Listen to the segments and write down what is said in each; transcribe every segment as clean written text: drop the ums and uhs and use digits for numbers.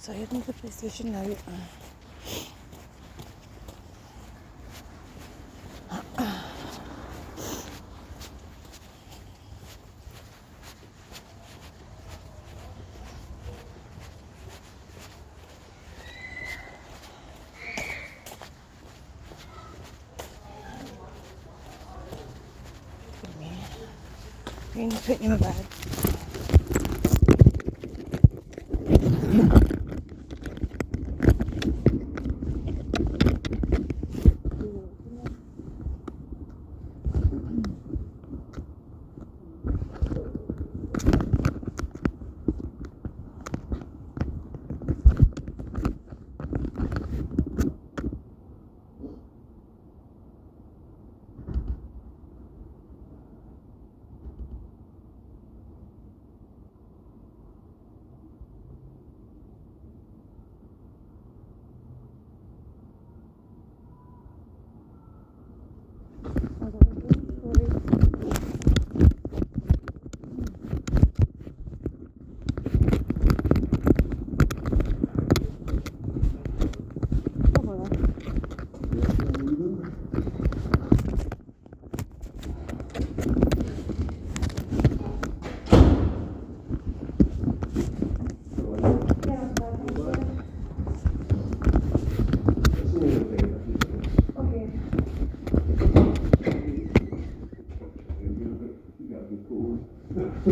So I need the PlayStation now. I'm putting in my bag.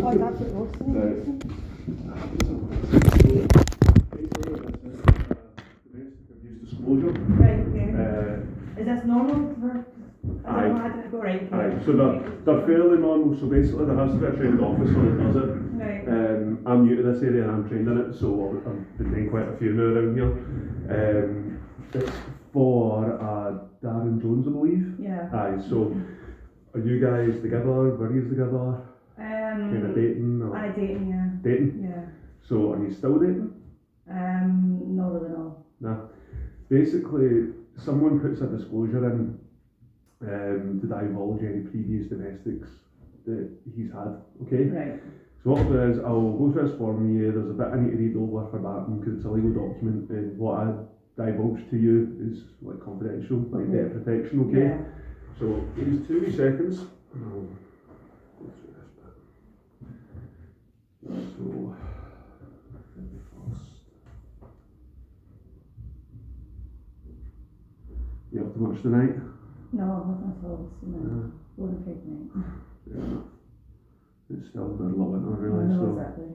Oh, that's what most Domestic abuse disclosure. Right, okay. Is this normal for... I don't know how to go right. Aye, so they're fairly normal, so basically there has to be a trained officer that does it. Right. I'm new to this area and I'm trained in it, so I've been doing quite a few now around here. It's for Darren Jones, I believe. Yeah. Aye, so are you guys together? Were you together? Kind of dating? Or dating, yeah. Dating? Yeah. So are you still dating? No, really, no. Nah. Basically, someone puts a disclosure in to divulge any previous domestics that he's had, okay? Right. So what I'll do is I'll go through this form here. There's a bit I need to read over for that because it's a legal document and what I divulge to you is like confidential, like data protection, okay? Yeah. So these 2 wee seconds. I'll go through this bit. So, first. You up to much tonight? No, nothing at all. Wouldn't take me. Yeah. It's still the middle of winter, really. No, so. exactly.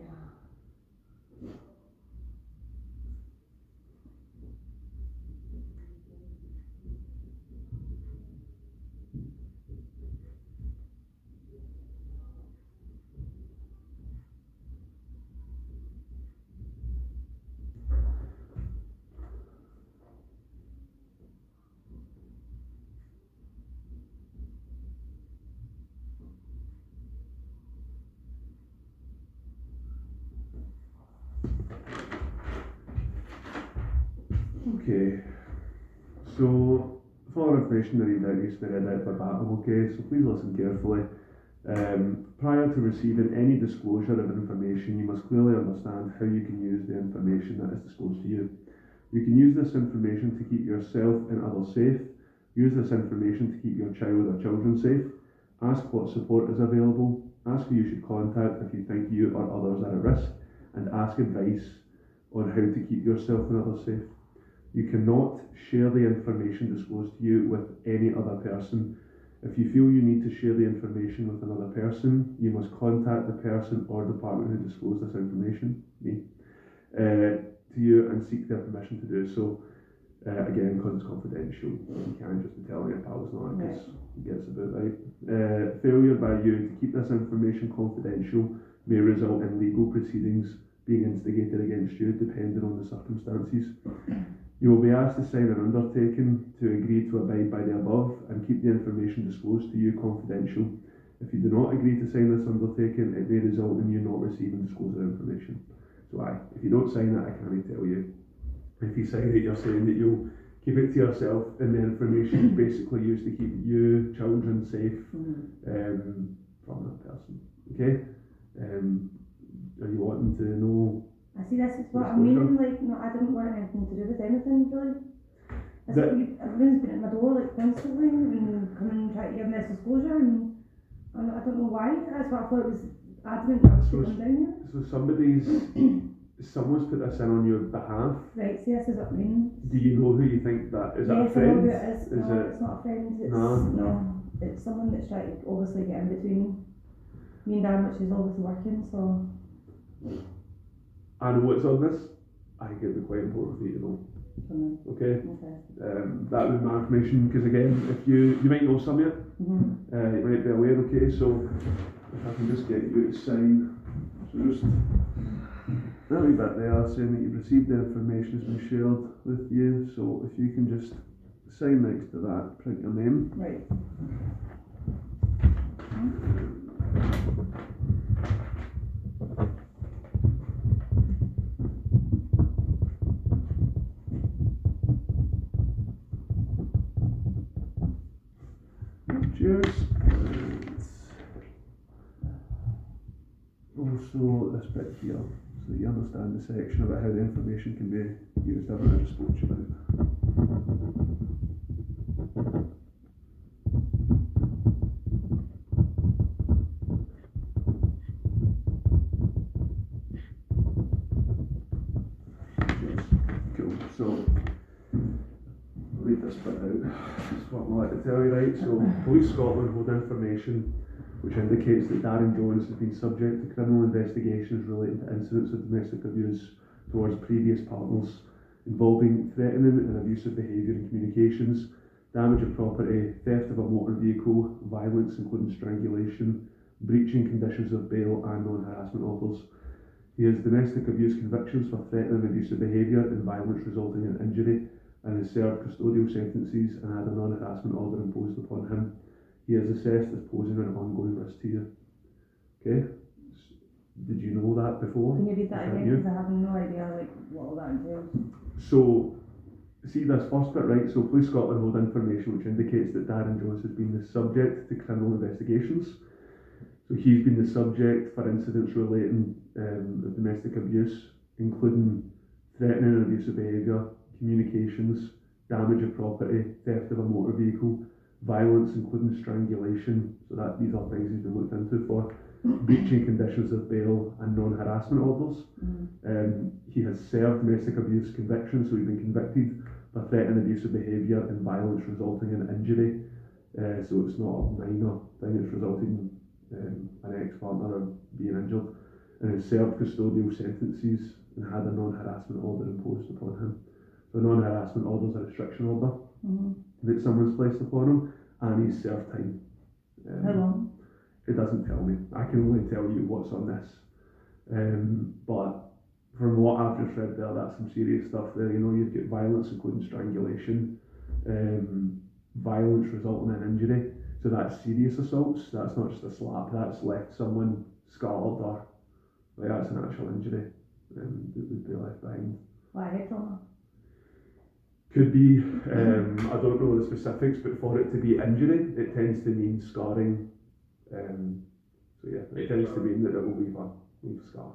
Okay, so for information to read out needs to be read out verbatim, okay, so please listen carefully. Prior to receiving any disclosure of information, you must clearly understand how you can use the information that is disclosed to you. You can use this information to keep yourself and others safe, use this information to keep your child or children safe, ask what support is available, ask who you should contact if you think you or others are at risk, and ask advice on how to keep yourself and others safe. You cannot share the information disclosed to you with any other person. If you feel you need to share the information with another person, you must contact the person or department who disclosed this information, me, to you and seek their permission to do so. Again, because it's confidential, you can't just be telling your pals not because it gets a bit right. Failure by you to keep this information confidential may result in legal proceedings being instigated against you, depending on the circumstances. You will be asked to sign an undertaking to agree to abide by the above and keep the information disclosed to you confidential. If you do not agree to sign this undertaking, it may result in you not receiving disclosure information. So if you don't sign it, I can't tell you. If you sign it, you're saying that you'll keep it to yourself and the information is basically used to keep you, children, safe from that person. Okay? Are you wanting to know? I see, this is what I mean, like, no, I didn't want anything to do with anything, really. Everyone's been at my door, like, constantly, and coming and trying to give me this disclosure, and I don't know why. That's what I thought was adamant that I was putting down here. So someone's put this in on your behalf. Right, see, this is what I mean. Do you know who you think that is? Yes, that a friend? I know who it is. No, it's not a friend. No, it's someone that's trying to obviously get in between me and Dan, which is obviously working, so. I know what's on this. I think it'd be quite important for you to know. Okay. That would be my information, because again, if you might know some of it, you might be aware. Okay, so if I can just get you to sign, so just that wee bit there saying that you've received the information has been shared with you. So if you can just sign next to that, print your name. Right. Cheers. And also this bit here, so that you understand the section about how the information can be used. Everything I just spoke to you about. Cool. So read this bit out. That's what I'm like to tell you, right? So Police Scotland hold information which indicates that Darren Jones has been subject to criminal investigations relating to incidents of domestic abuse towards previous partners involving threatening and abusive behaviour and communications, damage of property, theft of a motor vehicle, violence including strangulation, breaching conditions of bail and non-harassment orders. He has domestic abuse convictions for threatening abusive behaviour and violence resulting in injury, and has served custodial sentences and had a non-harassment order imposed upon him. He is assessed as posing an ongoing risk to you. Okay? Did you know that before? Can you read that again? Because I have no idea like what all that entails. So, see this first bit, right? So Police Scotland hold information which indicates that Darren Jones has been the subject to criminal investigations. So he's been the subject for incidents relating to domestic abuse, including threatening and abusive behaviour, communications, damage of property, theft of a motor vehicle, violence including strangulation, so that these are things he's been looked into for, breaching conditions of bail and non-harassment orders. He has served domestic abuse convictions, so he's been convicted for threatening abusive behaviour and violence resulting in injury. So it's not a minor thing, it's resulting in an ex-partner being injured, and has served custodial sentences and had a non-harassment order imposed upon him. So a non-harassment order is a restriction order that someone's placed upon him, and he's served time. How long? It doesn't tell me. I can only tell you what's on this. But from what I've just read there, that's some serious stuff there. You know, you've got violence including strangulation, violence resulting in injury. So that's serious assaults. That's not just a slap. That's left someone scarred or like that's an actual injury that would be left behind. Like head trauma? Could be. I don't know the specifics, but for it to be injury, it tends to mean scarring. So yeah, it tends to mean that it will leave a scar.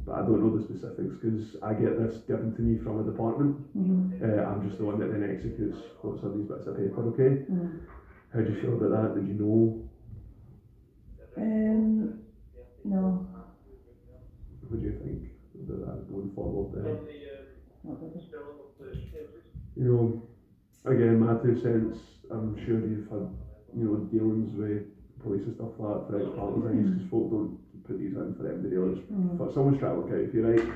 But I don't know the specifics because I get this given to me from a department. I'm just the one that then executes what's on these bits of paper, okay? How do you feel about that? Did you know? No. What do you think about that going forward then? Not really. You know, again, my 2 cents, I'm sure you've had, you know, dealings with police and stuff like that for ex-partners because folk don't put these in for everybody else. If someone's trying to look out for you, right?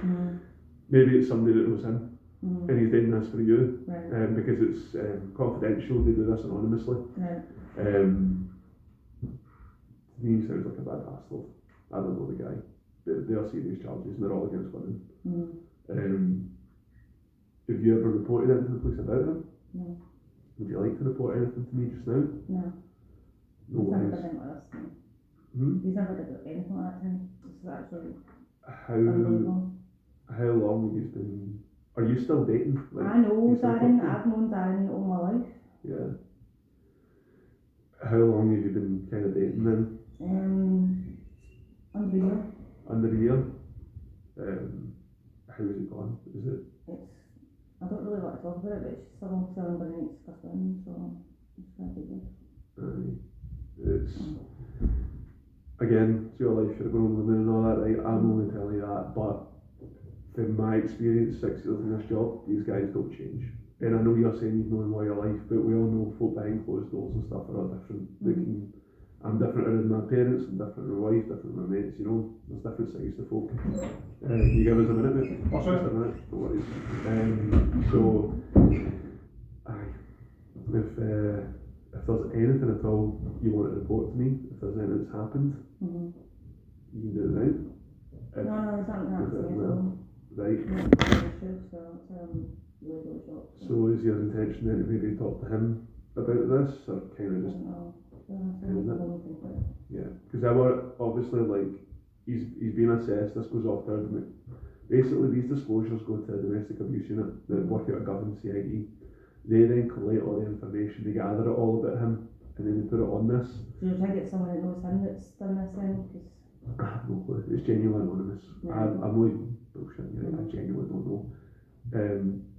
Maybe it's somebody that was in and he's doing this for you because it's confidential, they do this anonymously. To me, he sounds like a bad bastard. I don't know the guy. They are serious charges and they're all against women. Have you ever reported anything to the police about him? No. Would you like to report anything to me just now? No. No He's never worries. done anything like this. He's never done anything like that to me. This is actually unbelievable. How long have you been? Are you still dating? Like, I know Darren. I've known Darren all my life. Yeah. How long have you been kind of dating then? Under a year. Under a year. How is it gone? Is it? I don't really want to talk about it, but it's something I'm going to need to discuss with him, so it's going to be good. It's again, it's your life, you're going on living and all that, right? I'm only telling you that, but from my experience, 6 years in this job, these guys don't change. And I know you're saying you've known all your life, but we all know folk behind closed doors and stuff are all different. I'm different around my parents, I'm different with my wife, different with my mates, you know, there's different sides to folk. Can you give us a minute, mate? Oh, sorry. Just a minute, no worries. So, if there's anything at all you want to report to me, if there's anything that's happened, you can do it now. No, there's nothing happening at all. Right. Really shocked. So is your intention then to maybe talk to him about this, or kind of just? Yeah, because obviously, like, he's been assessed. This goes off to basically these disclosures go to the domestic abuse unit that work out a government CID. They then collate all the information, they gather it all about him, and then they put it on this. So you're trying to get someone that knows him that's done this then? I have no clue. It's genuinely anonymous. Yeah. I'm not even bullshitting you. I genuinely don't know.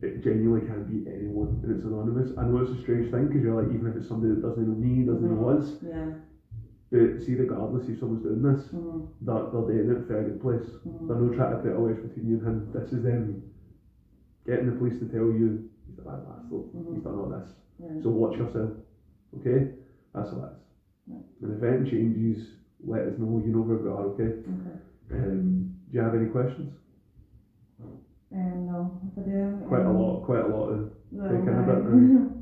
It genuinely can be anyone, and it's anonymous. I know it's a strange thing because you're like, even if it's somebody that doesn't know me, doesn't know us. Yeah. But see, regardless if someone's doing this, they're doing it for a good place. They're not trying to put a wedge between you and him. This is them getting the police to tell you he's a bad bastard. He's done all this. So watch yourself. Okay? That's all that is. And if anything changes, let us know. You know where we are. Okay? Do you have any questions? No, if I do. Quite a lot of taking a bit.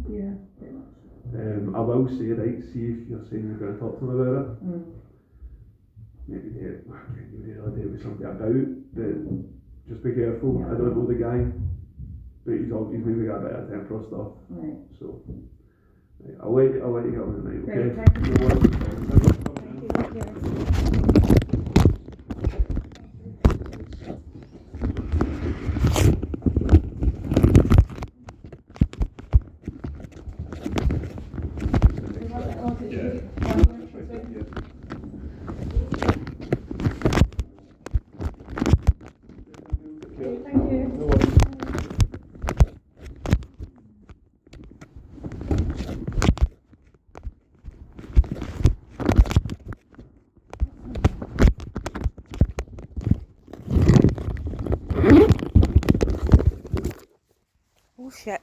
Yeah, pretty much. I will say, right, see if you're saying you're going to talk to them about it. Maybe they really date with somebody about, but just be careful. I don't know the guy, but he's maybe got a bit of temper stuff. Right. So, right, I'll let you get on tonight, okay? Thank you. No worries. Thank you. Oh shit.